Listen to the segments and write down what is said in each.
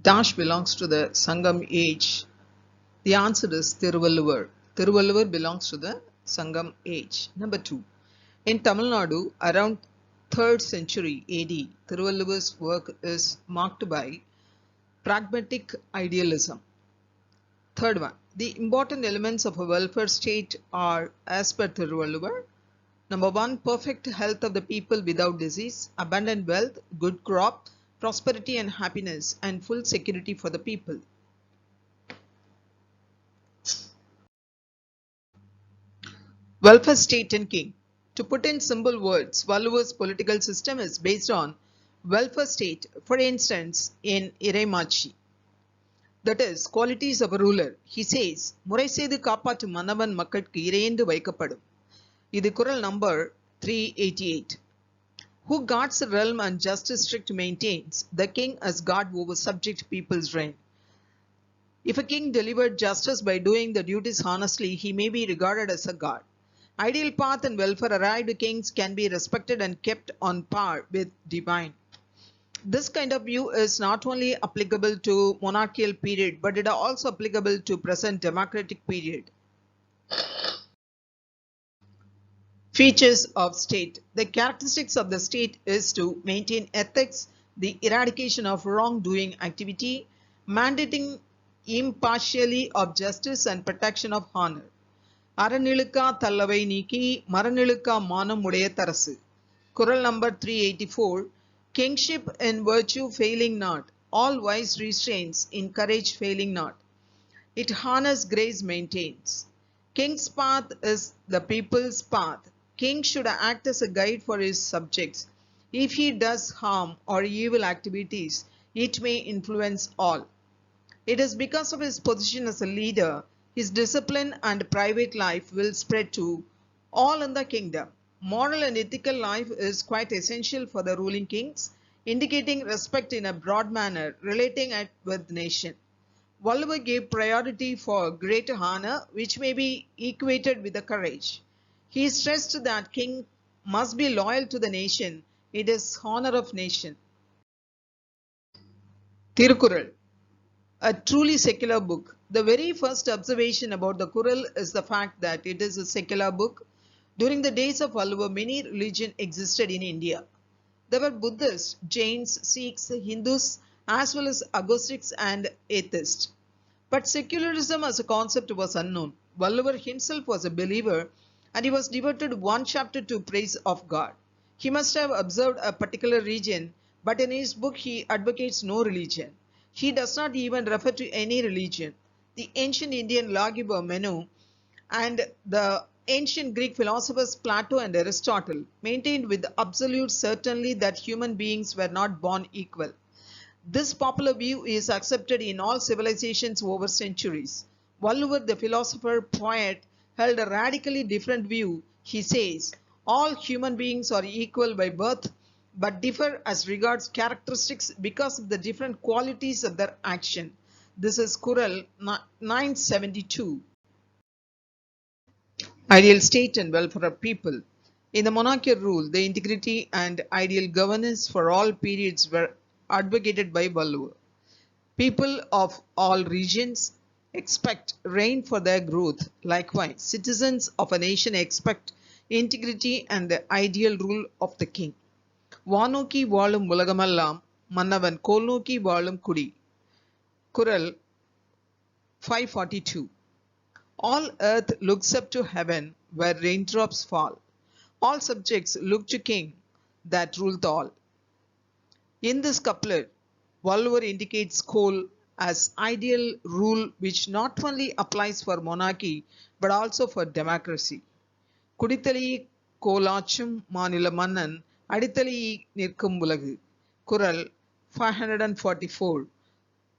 Dash belongs to the Sangam age. The answer is Thiruvalluvar. Thiruvalluvar belongs to the Sangam age. Number 2. In Tamil Nadu, around 3rd century AD, Thiruvalluvar's work is marked by pragmatic idealism. Third one. The important elements of a welfare state are, as per Thiruvalluvar, number 1, perfect health of the people without disease, abundant wealth, good crop, prosperity and happiness, and full security for the people. Welfare state and king. To put in simple words, Valluvar's political system is based on welfare state. For instance, in Iraimachi, that is, qualities of a ruler. He says, Murai செய்து காப்பாற்று மன்னவன் மக்கட்கு இறையென்று வைக்கப்படும். இது குறள் number 388. Who guards the realm and justice strict maintains, the king as guard over subject people's reign. If a king delivered justice by doing the duties honestly, he may be regarded as a god. Ideal path and welfare arrived kings can be respected and kept on par with divine. This kind of view is not only applicable to monarchical period, but it is also applicable to present democratic period. Features of state. The characteristics of the state is to maintain ethics, the eradication of wrongdoing activity, mandating impartially of justice and protection of honor. அறநிழுக்கா தல்லவை நீக்கி மரநிழுக்கா மானம் உடைய தரசு. Kural number 384. Kingship in virtue failing not, all wise restraints in courage failing not. It harness grace maintains. King's path is the people's path. King should act as a guide for his subjects. If he does harm or evil activities, it may influence all. It is because of his position as a leader, his discipline and private life will spread to all in the kingdom. Moral and ethical life is quite essential for the ruling kings, indicating respect in a broad manner relating it with nation. Valluvar gave priority for greater honor, which may be equated with the courage. He stressed that king must be loyal to the nation. It is honor of nation. Tirukural, a truly secular book. The very first observation about the Kural is the fact that it is a secular book. During the days of Valluvar, many religions existed in India. There were Buddhists, Jains, Sikhs, Hindus, as well as agnostics and atheists. But secularism as a concept was unknown. Valluvar himself was a believer and he was devoted one chapter to praise of God. He must have observed a particular region, but in his book he advocates no religion. He does not even refer to any religion. The ancient Indian lawgiver Menu and the ancient Greek philosophers Plato and Aristotle maintained with absolute certainty that human beings were not born equal. This popular view is accepted in all civilizations over centuries. Valluvar, the philosopher poet, held a radically different view. He says, all human beings are equal by birth, but differ as regards characteristics because of the different qualities of their action. This is Kural 972. Ideal state and welfare of people. In the monarchical rule, the integrity and ideal governance for all periods were advocated by Valluvar. People of all regions expect reign for their growth. Likewise, citizens of a nation expect integrity and the ideal rule of the king. வானோக்கி வாழும் உலகமெல்லாம் மன்னவன் கோல்நோக்கி வாழும் குடி. Kural 542. All earth looks up to heaven where raindrops fall. All subjects look to king that ruleth all. In this couplet, Valluvar indicates Kol as ideal rule which not only applies for monarchy but also for democracy. குடித்தலை கோலாச்சும் மாநில மன்னன் அடித்தலை நிற்கும் உலகு. Kural 544.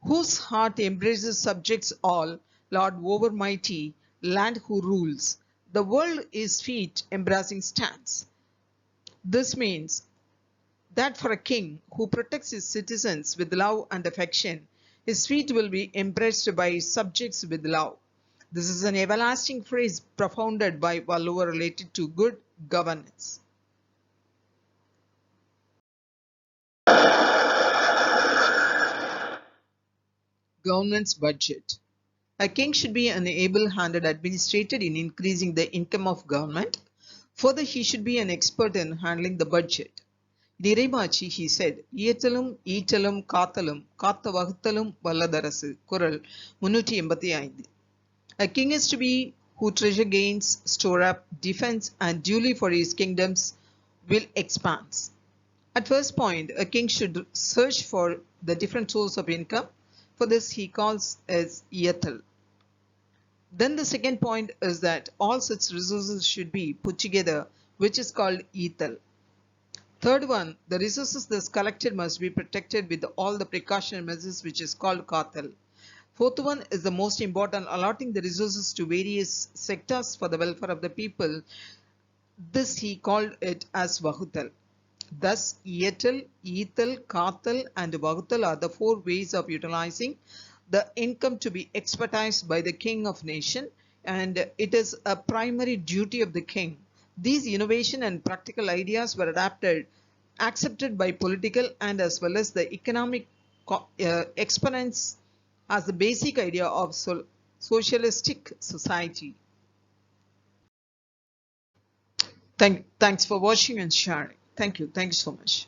Whose heart embraces subjects all, Lord overmighty, land who rules. The world is feet embracing stands. This means that for a king who protects his citizens with love and affection, his feet will be embraced by his subjects with love. This is an everlasting phrase propounded by Valluvar related to good governance. government's budget. A king should be an able-handed administrator in increasing the income of government. Further, he should be an expert in handling the budget. நிறைமாட்சி, he said, இயற்றலும் ஈற்றலும் காத்தலும் காத்த வகுத்தலும் வல்லதரசு. குறள் 385. A king is to be who treasure gains, store up, defends, and duly for his kingdoms will expands. At first point, a king should search for the different sources of income. For this, he calls as iyathal. Then the second point is that all such resources should be put together, which is called ethal. Third one, the resources thus collected must be protected with all the precautionary measures, which is called kathal. Fourth one is the most important, allotting the resources to various sectors for the welfare of the people. This he called it as vahutal. Thus, iyatal, ethal, kathal, and vahutal are the four ways of utilizing the income to be expertised by the king of nation, and it is a primary duty of the king. These innovation and practical ideas were accepted by political and as well as the economic exponents as the basic idea of socialistic society. Thanks for watching and sharing. Thank you so much.